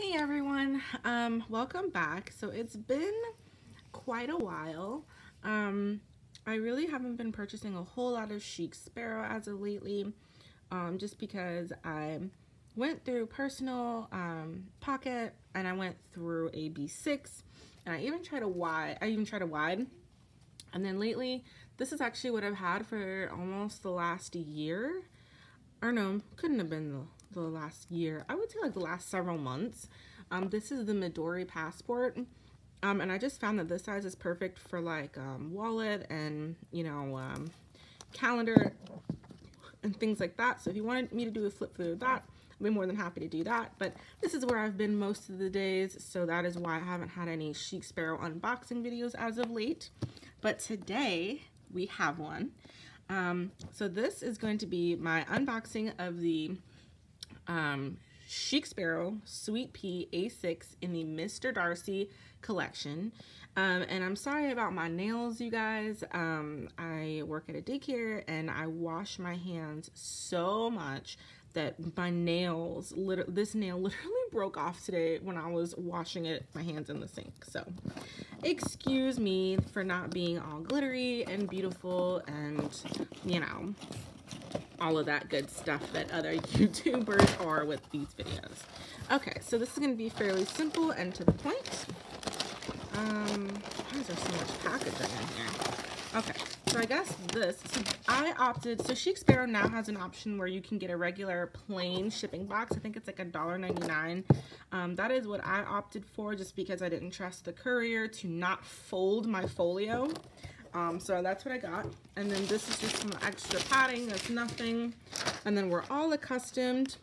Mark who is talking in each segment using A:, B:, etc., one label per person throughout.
A: Hey everyone, welcome back. So it's been quite a while. I really haven't been purchasing a whole lot of Chic Sparrow as of lately, just because I went through personal pocket and I went through a B6 and I even tried a wide. And then lately, this is actually what I've had for almost the last year. Or no, couldn't have been the last year. I would say like the last several months. This is the Midori Passport. And I just found that this size is perfect for like wallet and, you know, calendar and things like that. So if you wanted me to do a flip through of that, I'd be more than happy to do that. But this is where I've been most of the days. So that is why I haven't had any Chic Sparrow unboxing videos as of late. But today we have one. So this is going to be my unboxing of the Chic Sparrow Sweet Pea A6 in the Mr. Darcy collection. And I'm sorry about my nails, you guys. I work at a daycare and I wash my hands so much that my nails, this nail literally broke off today when I was washing my hands in the sink. So excuse me for not being all glittery and beautiful and, you know, all of that good stuff that other YouTubers are with these videos. Okay, so this is going to be fairly simple and to the point. Why is there so much packaging in here? Okay, so I guess so Chic Sparrow now has an option where you can get a regular plain shipping box. I think it's like $1.99. That is what I opted for just because I didn't trust the courier to not fold my folio. So that's what I got. And then this is just some extra padding. That's nothing. And then we're all accustomed,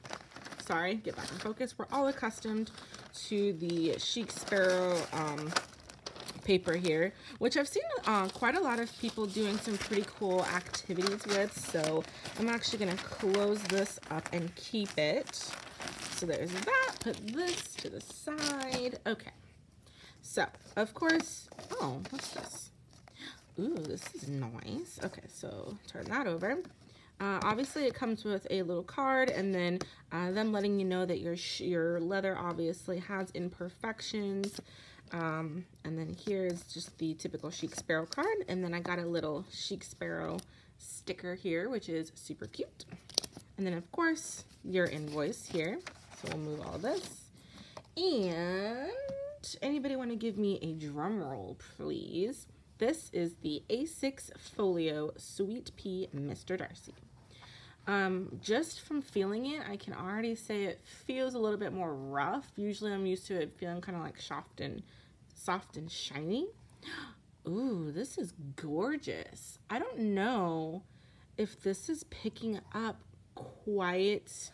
A: sorry, get back in focus. We're all accustomed to the Chic Sparrow paper here, which I've seen quite a lot of people doing some pretty cool activities with. So I'm actually going to close this up and keep it. So there's that. Put this to the side. Okay. So, of course, oh, what's this? Ooh, this is nice. Okay, so turn that over. Obviously, it comes with a little card, and then them letting you know that your leather obviously has imperfections. And then here's just the typical Chic Sparrow card, and then I got a little Chic Sparrow sticker here, which is super cute. And then, of course, your invoice here. So we'll move all this. And anybody want to give me a drum roll, please? This is the A6 Folio Sweet Pea Mr. Darcy. Just from feeling it, I can already say it feels a little bit more rough. Usually I'm used to it feeling kind of like soft and shiny. Ooh, this is gorgeous. I don't know if this is picking up quite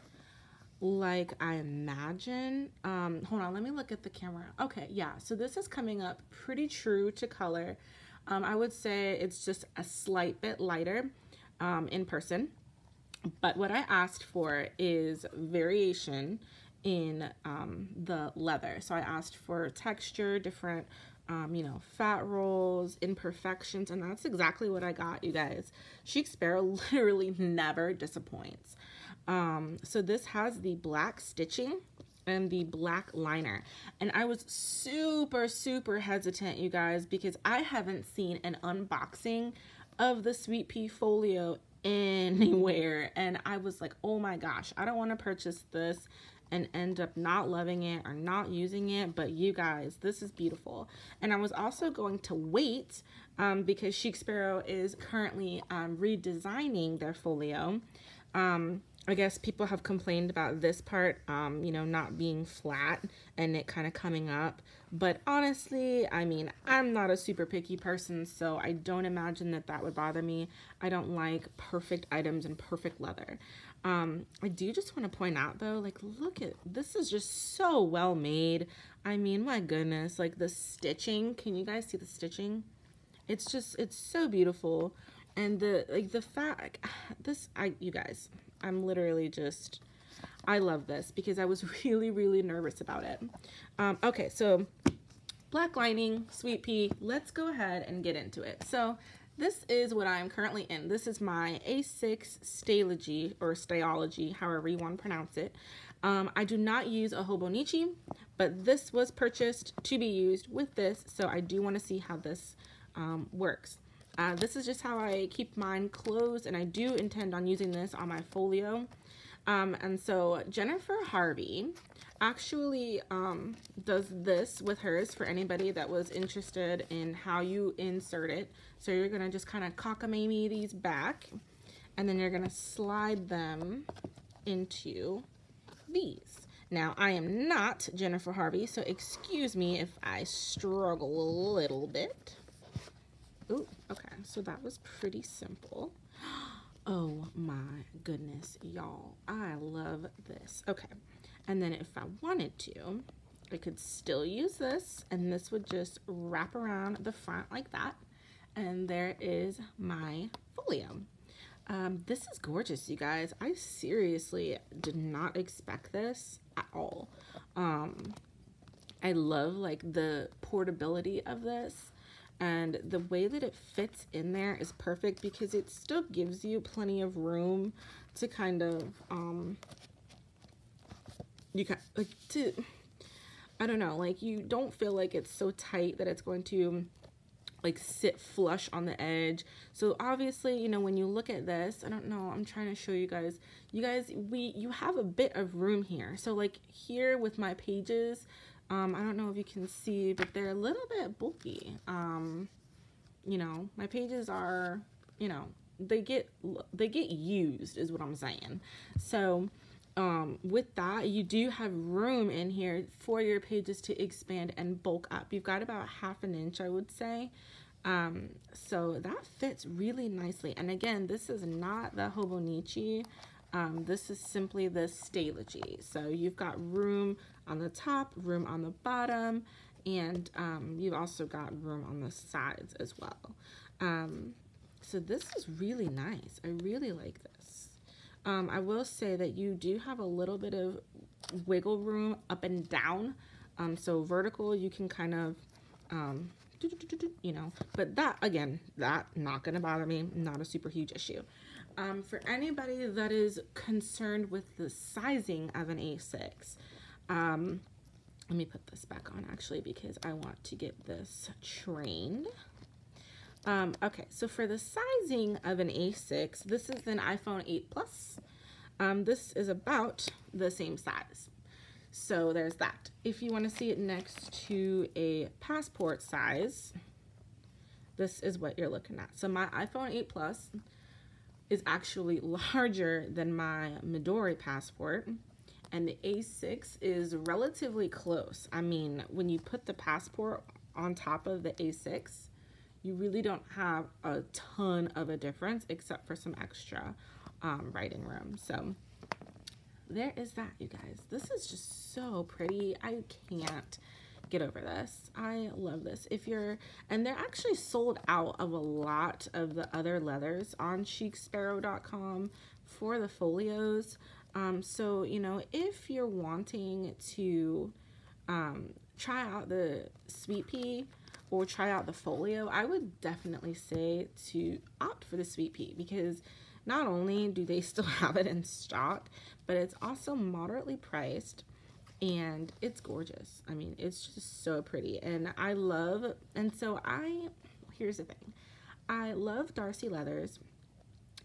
A: like I imagine. Hold on, let me look at the camera. Okay, yeah, so this is coming up pretty true to color. I would say it's just a slight bit lighter in person, but what I asked for is variation in the leather. So I asked for texture, different you know, fat rolls, imperfections, and that's exactly what I got, you guys. Chic Sparrow literally never disappoints. So this has the black stitching and the black liner, and I was super hesitant, you guys, because I haven't seen an unboxing of the Sweet Pea Folio anywhere, and I was like, oh my gosh, I don't want to purchase this and end up not loving it or not using it. But you guys, this is beautiful. And I was also going to wait because Chic Sparrow is currently redesigning their folio. I guess people have complained about this part, you know, not being flat and it kind of coming up. But honestly, I mean, I'm not a super picky person, so I don't imagine that that would bother me. I don't like perfect items and perfect leather. I do just want to point out, though, like, look at, this is just so well made. I mean, my goodness, like the stitching. Can you guys see the stitching? It's just, it's so beautiful. And the fact, you guys, I'm literally just, I love this because I was really nervous about it. Okay, so black lining, Sweet Pea, let's go ahead and get into it. So this is what I'm currently in. This is my A6 Stalogy, or Stalogy, however you want to pronounce it. I do not use a Hobonichi, but this was purchased to be used with this, so I do want to see how this works. This is just how I keep mine closed, and I do intend on using this on my folio. And so Jennifer Harvey actually does this with hers for anybody that was interested in how you insert it. So you're going to just kind of cockamamie these back, and then you're going to slide them into these. Now, I am not Jennifer Harvey, so excuse me if I struggle a little bit. Ooh, okay, so that was pretty simple. Oh my goodness, y'all, I love this. Okay, and then if I wanted to, I could still use this, and this would just wrap around the front like that, and there is my folio. This is gorgeous, you guys. I seriously did not expect this at all. I love like the portability of this, and the way that it fits in there is perfect because it still gives you plenty of room to kind of I don't know, like you don't feel like it's so tight that it's going to like sit flush on the edge. So obviously, you know, when you look at this, I don't know, I'm trying to show you guys, you have a bit of room here. So like here with my pages, I don't know if you can see, but they're a little bit bulky. You know, my pages are, you know, they get used is what I'm saying. So with that, you do have room in here for your pages to expand and bulk up. You've got about 1/2 inch, I would say. So that fits really nicely. And again, this is not the Hobonichi. This is simply the Stalogy. So you've got room on the top, room on the bottom, and you've also got room on the sides as well. So this is really nice. I really like this. I will say that you do have a little bit of wiggle room up and down. So vertical, you can kind of, you know, but that, again, that not going to bother me. Not a super huge issue. For anybody that is concerned with the sizing of an A6, let me put this back on actually because I want to get this trained. Okay, so for the sizing of an A6, this is an iPhone 8 Plus. This is about the same size. So there's that. If you want to see it next to a passport size, this is what you're looking at. So my iPhone 8 Plus is actually larger than my Midori passport, and the A6 is relatively close. I mean, when you put the passport on top of the A6, you really don't have a ton of a difference except for some extra writing room. So there is that, you guys. This is just so pretty. I can't get over this. I love this. And they're actually sold out of a lot of the other leathers on chicsparrow.com for the folios. So, you know, if you're wanting to try out the Sweet Pea or try out the folio, I would definitely say to opt for the Sweet Pea because not only do they still have it in stock, but it's also moderately priced and it's gorgeous. I mean, it's just so pretty. And here's the thing. I love Darcy leathers.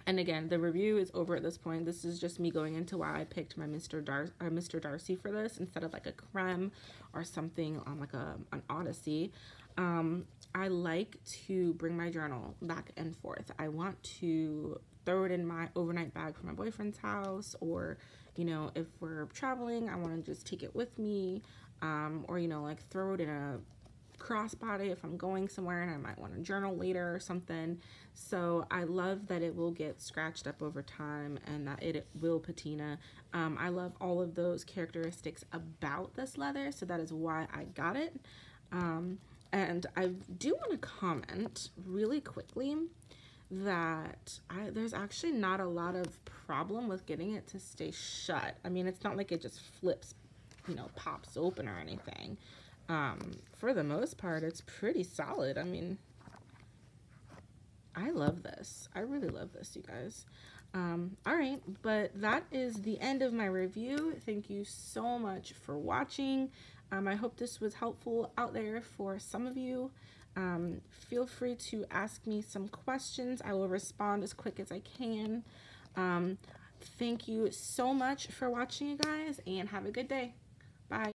A: And again, the review is over at this point. This is just me going into why I picked my Mr. Darcy for this instead of like a creme or something on like an Odyssey. I like to bring my journal back and forth. I want to throw it in my overnight bag for my boyfriend's house, or, you know, if we're traveling, I want to just take it with me, or, you know, like throw it in a crossbody if I'm going somewhere and I might want to journal later or something. So I love that it will get scratched up over time and that it will patina. I love all of those characteristics about this leather, so that is why I got it. And I do want to comment really quickly that there's actually not a lot of problem with getting it to stay shut. I mean, it's not like it just flips, you know, pops open or anything. For the most part, it's pretty solid. I mean, I love this. I really love this, you guys. All right, but that is the end of my review. Thank you so much for watching. I hope this was helpful out there for some of you. Feel free to ask me some questions. I will respond as quick as I can. Thank you so much for watching, you guys, and have a good day. Bye.